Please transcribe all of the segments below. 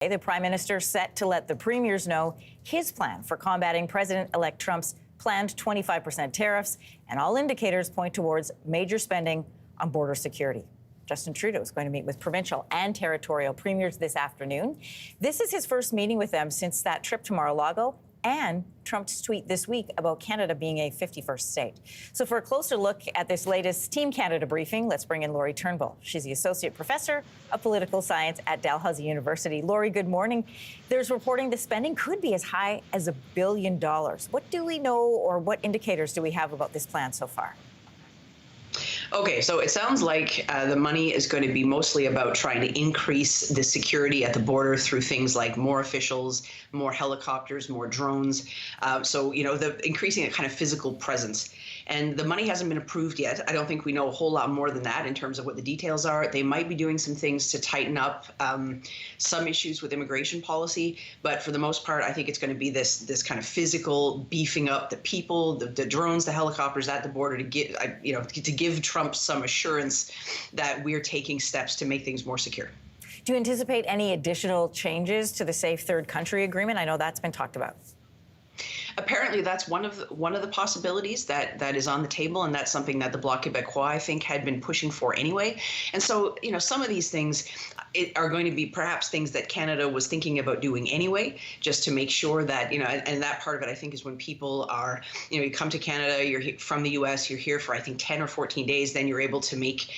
The Prime Minister set to let the premiers know his plan for combating President-elect Trump's planned 25% tariffs, and all indicators point towards major spending on border security. Justin Trudeau is going to meet with provincial and territorial premiers this afternoon. This is his first meeting with them since that trip to Mar-a-Lago and Trump's tweet this week about Canada being a 51st state. So for a closer look at this latest Team Canada briefing, let's bring in Laurie Turnbull. She's the Associate Professor of Political Science at Dalhousie University. Laurie, good morning. There's reporting the spending could be as high as $1 billion. What do we know, or what indicators do we have about this plan so far? Okay, so it sounds like the money is going to be mostly about trying to increase the security at the border through things like more officials, more helicopters, more drones. So, you know, the increasing a kind of physical presence. And the money hasn't been approved yet. I don't think we know a whole lot more than that in terms of what the details are. They might be doing some things to tighten up some issues with immigration policy. But for the most part, I think it's going to be this kind of physical beefing up the people, the drones, the helicopters at the border to get, to give Trump some assurance that we're taking steps to make things more secure. Do you anticipate any additional changes to the Safe Third Country Agreement? I know that's been talked about. Apparently, that's one of the possibilities that is on the table, and that's something that the Bloc Québécois, I think, had been pushing for anyway. And so, you know, some of these things are going to be perhaps things that Canada was thinking about doing anyway, just to make sure that, you know, and that part of it, I think, is when people are, you know, you come to Canada, you're from the U.S., you're here for, I think, 10 or 14 days, then you're able to make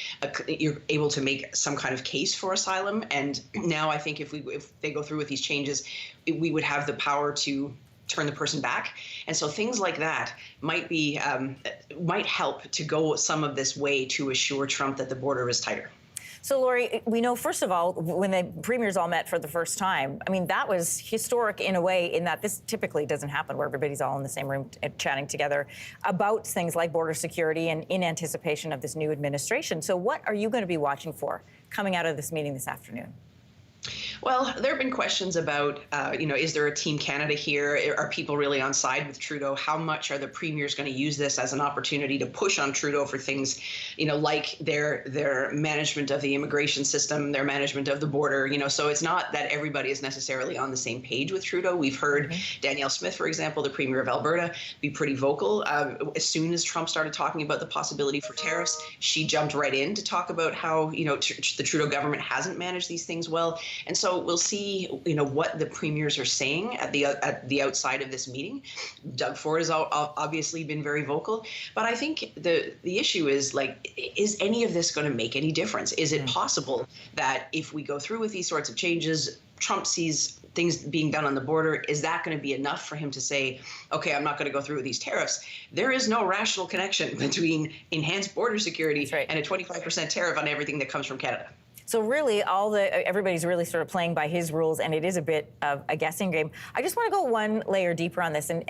some kind of case for asylum. And now I think if they go through with these changes, we would have the power to turn the person back. And so things like that might help to go some of this way to assure Trump that the border is tighter. So, Laurie, we know, first of all, when the premiers all met for the first time, I mean, that was historic in a way, in that this typically doesn't happen where everybody's all in the same room chatting together about things like border security and in anticipation of this new administration. So what are you going to be watching for coming out of this meeting this afternoon? Well, there have been questions about, is there a Team Canada here? Are people really on side with Trudeau? How much are the premiers going to use this as an opportunity to push on Trudeau for things, you know, like their management of the immigration system, their management of the border? You know, so it's not that everybody is necessarily on the same page with Trudeau. We've heard Danielle Smith, for example, the Premier of Alberta, be pretty vocal. As soon as Trump started talking about the possibility for tariffs, she jumped right in to talk about how, you know, the Trudeau government hasn't managed these things well. And so we'll see, you know, what the premiers are saying at the outside of this meeting. Doug Ford has obviously been very vocal, but I think the issue is, like, is any of this going to make any difference? Is it possible that if we go through with these sorts of changes, Trump sees things being done on the border, is that going to be enough for him to say, okay, I'm not going to go through with these tariffs? There is no rational connection between enhanced border security and a 25% tariff on everything that comes from Canada. So really, everybody's really sort of playing by his rules, and it is a bit of a guessing game. I just want to go one layer deeper on this and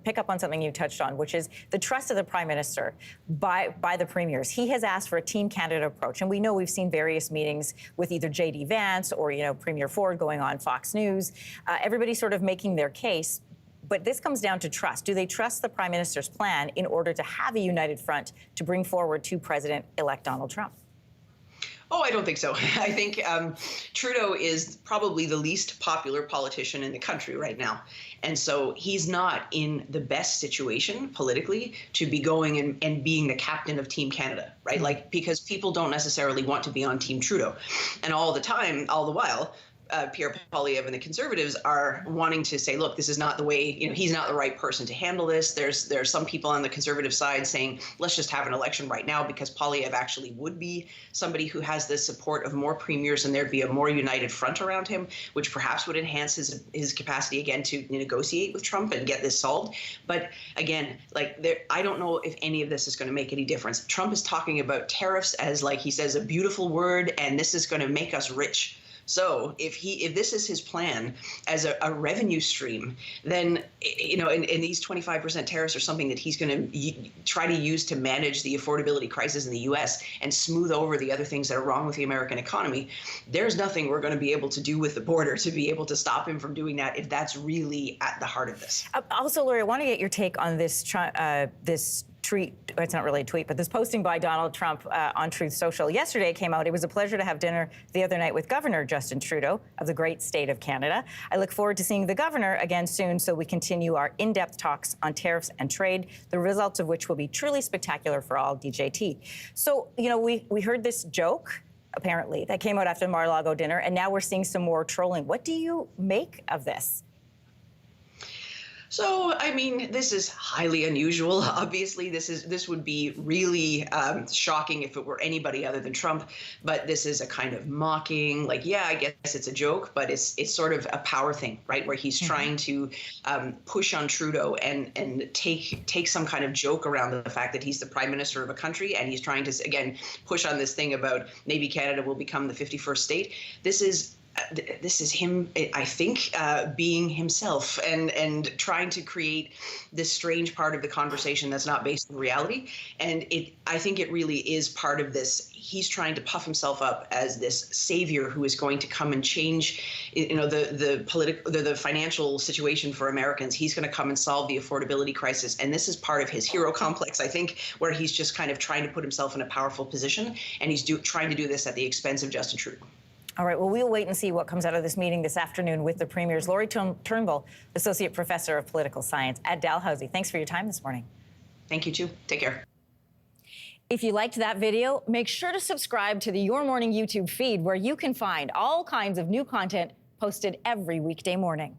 pick up on something you touched on, which is the trust of the Prime Minister by the premiers. He has asked for a Team Canada approach, and we know we've seen various meetings with either J.D. Vance or, you know, Premier Ford going on Fox News. Everybody's sort of making their case. But this comes down to trust. Do they trust the Prime Minister's plan in order to have a united front to bring forward to President-elect Donald Trump? Oh, I don't think so. I think Trudeau is probably the least popular politician in the country right now. And so he's not in the best situation politically to be going and being the captain of Team Canada, right? Like, because people don't necessarily want to be on Team Trudeau. And all the while, Pierre Poilievre and the Conservatives are wanting to say, look, this is not the way, you know, he's not the right person to handle this. There's some people on the Conservative side saying, let's just have an election right now, because Poilievre actually would be somebody who has the support of more premiers, and there'd be a more united front around him, which perhaps would enhance his capacity again to negotiate with Trump and get this solved. But again, like, I don't know if any of this is going to make any difference. Trump is talking about tariffs as, like he says, a beautiful word, and this is going to make us rich. So if this is his plan as a revenue stream, then, you know, and these 25% tariffs are something that he's going to try to use to manage the affordability crisis in the U.S. and smooth over the other things that are wrong with the American economy. There's nothing we're going to be able to do with the border to be able to stop him from doing that if that's really at the heart of this. Also, Laurie, I want to get your take on this it's not really a tweet, but this posting by Donald Trump on Truth Social yesterday came out. It was a pleasure to have dinner the other night with Governor Justin Trudeau of the great state of Canada. I look forward to seeing the governor again soon so we continue our in-depth talks on tariffs and trade, the results of which will be truly spectacular for all, DJT. So, you know, we heard this joke, apparently, that came out after the Mar-a-Lago dinner, and now we're seeing some more trolling. What do you make of this? So, I mean, this is highly unusual. Obviously, this would be really shocking if it were anybody other than Trump. But this is a kind of mocking, like, yeah, I guess it's a joke, but it's sort of a power thing, right? Where he's trying to push on Trudeau and take some kind of joke around the fact that he's the prime minister of a country, and he's trying to again push on this thing about maybe Canada will become the 51st state. This is him, I think, being himself and trying to create this strange part of the conversation that's not based on reality. And I think it really is part of this. He's trying to puff himself up as this savior who is going to come and change, you know, the financial situation for Americans. He's going to come and solve the affordability crisis. And this is part of his hero complex, I think, where he's just kind of trying to put himself in a powerful position. And he's trying to do this at the expense of Justin Trudeau. All right, well, we'll wait and see what comes out of this meeting this afternoon with the Premiers. Laurie Turnbull, Associate Professor of Political Science at Dalhousie. Thanks for your time this morning. Thank you, too. Take care. If you liked that video, make sure to subscribe to the Your Morning YouTube feed, where you can find all kinds of new content posted every weekday morning.